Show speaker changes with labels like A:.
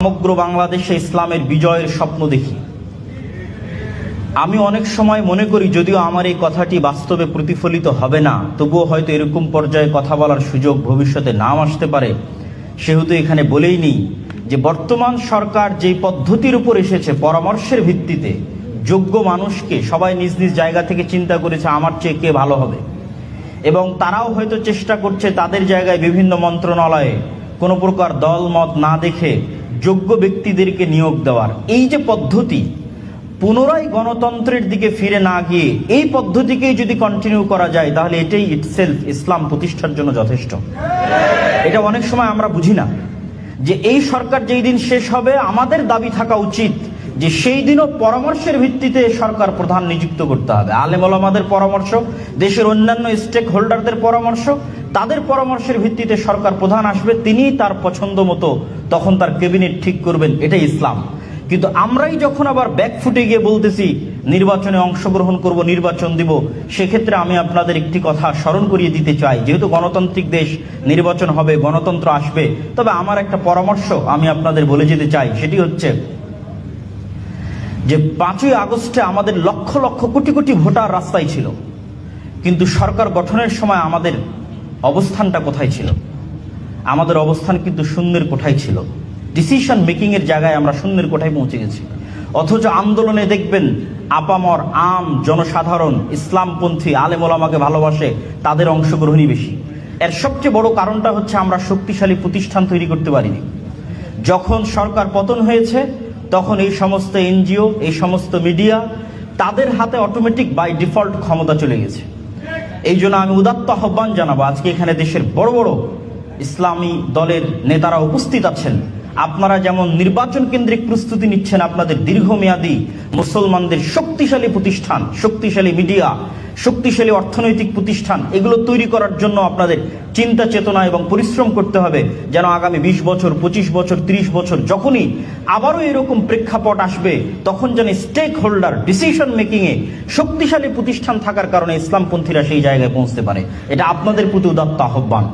A: সমগ্র বাংলাদেশে ইসলামের বিজয়ের স্বপ্ন দেখি। আমি অনেক সময় মনে করি, যদিও আমার এই কথাটি বাস্তবে প্রতিফলিত হবে না, তবুও হয়তো এরকম পর্যায়ে কথা বলার সুযোগ ভবিষ্যতে নাও আসতে পারে। সেহেতু এখানে বলেই নিই যে বর্তমান সরকার যেই পদ্ধতির উপর এসেছে, পরামর্শের ভিত্তিতে যোগ্য মানুষকে সবাই নিজ নিজ জায়গা থেকে চিন্তা করেছে আমার চেয়ে কে ভালো হবে, এবং তারাও হয়তো চেষ্টা করছে তাদের জায়গায় বিভিন্ন মন্ত্রণালয়ে কোনো প্রকার দল মত না দেখে যোগ্য ব্যক্তিদেরকে নিয়োগ দেওয়ার এই যে পদ্ধতি, পুনরায় গণতন্ত্রের দিকে ফিরে না গিয়ে এই পদ্ধতিকেই যদি কন্টিনিউ করা যায়, তাহলে এটাই ইটসেলফ ইসলাম প্রতিষ্ঠার জন্য যথেষ্ট। এটা অনেক সময় আমরা বুঝি না যে এই সরকার যেই দিন শেষ হবে, আমাদের দাবি থাকা উচিত যে সেই দিনও পরামর্শের ভিত্তিতে সরকার প্রধান নিযুক্ত করতে হবে। আলেম ওলামাদের পরামর্শ, দেশের অন্যান্য স্টেক হোল্ডারদের পরামর্শ, তাদের পরামর্শের ভিত্তিতে সরকার প্রধান আসবে, তিনি তার পছন্দ মতো তখন তার ক্যাবিনেট ঠিক করবেন। এটাই ইসলাম। কিন্তু আমরাই যখন আবার ব্যাকফুটে গিয়ে বলতেছি নির্বাচনে অংশগ্রহণ করব, নির্বাচন দিব, সেক্ষেত্রে আমি আপনাদের একটি কথা স্মরণ করিয়ে দিতে চাই। যেহেতু গণতান্ত্রিক দেশ, নির্বাচন হবে, গণতন্ত্র আসবে, তবে আমার একটা পরামর্শ আমি আপনাদের বলে যেতে চাই। সেটি হচ্ছে যে 5ই আগস্টে আমাদের লক্ষ লক্ষ কোটি কোটি ভোটার রাস্তায় ছিল, কিন্তু সরকার গঠনের সময় আমাদের অবস্থানটা কোথায় ছিল? আমাদের অবস্থান কিন্তু শূন্যের কোঠায় ছিল। ডিসিশন মেকিং এর জায়গায় আমরা শূন্যের কোঠায় পৌঁছে গেছি। অথচ আন্দোলনে দেখবেন আপামর আম জনসাধারণ, ইসলামপন্থী আলেম ওলামাকে ভালোবাসে, তাদের অংশগ্রহণই বেশি। এর সবচেয়ে বড় কারণটা হচ্ছে আমরা শক্তিশালী প্রতিষ্ঠান তৈরি করতে পারিনি। যখন সরকার পতন হয়েছে, তখন এই সমস্ত এনজিও, এই সমস্ত মিডিয়া, তাদের হাতে অটোমেটিক বাই ডিফল্ট ক্ষমতা চলে গেছে। এই জন্য আমি উদাত্ত আহ্বান জানাবো, আজকে এখানে দেশের বড় বড় ইসলামী দলের নেতারা উপস্থিত আছেন, আপনারা যেমন নির্বাচন কেন্দ্রিক প্রস্তুতি নিচ্ছেন, আপনাদের দীর্ঘমেয়াদী মুসলমানদের শক্তিশালী প্রতিষ্ঠান, শক্তিশালী মিডিয়া, শক্তিশালী অর্থনৈতিক প্রতিষ্ঠান, এগুলো তৈরি করার জন্য আপনাদের চিন্তা চেতনা এবং পরিশ্রম করতে হবে, যেন আগামী 20 বছর, 25 বছর, 30 বছর যখনই আবারও এরকম প্রেক্ষাপট আসবে, তখন যেন স্টেক হোল্ডার ডিসিশন মেকিংয়ে শক্তিশালী প্রতিষ্ঠান থাকার কারণে ইসলামপন্থীরা সেই জায়গায় পৌঁছতে পারে। এটা আপনাদের প্রতি উদাত্ত আহ্বান।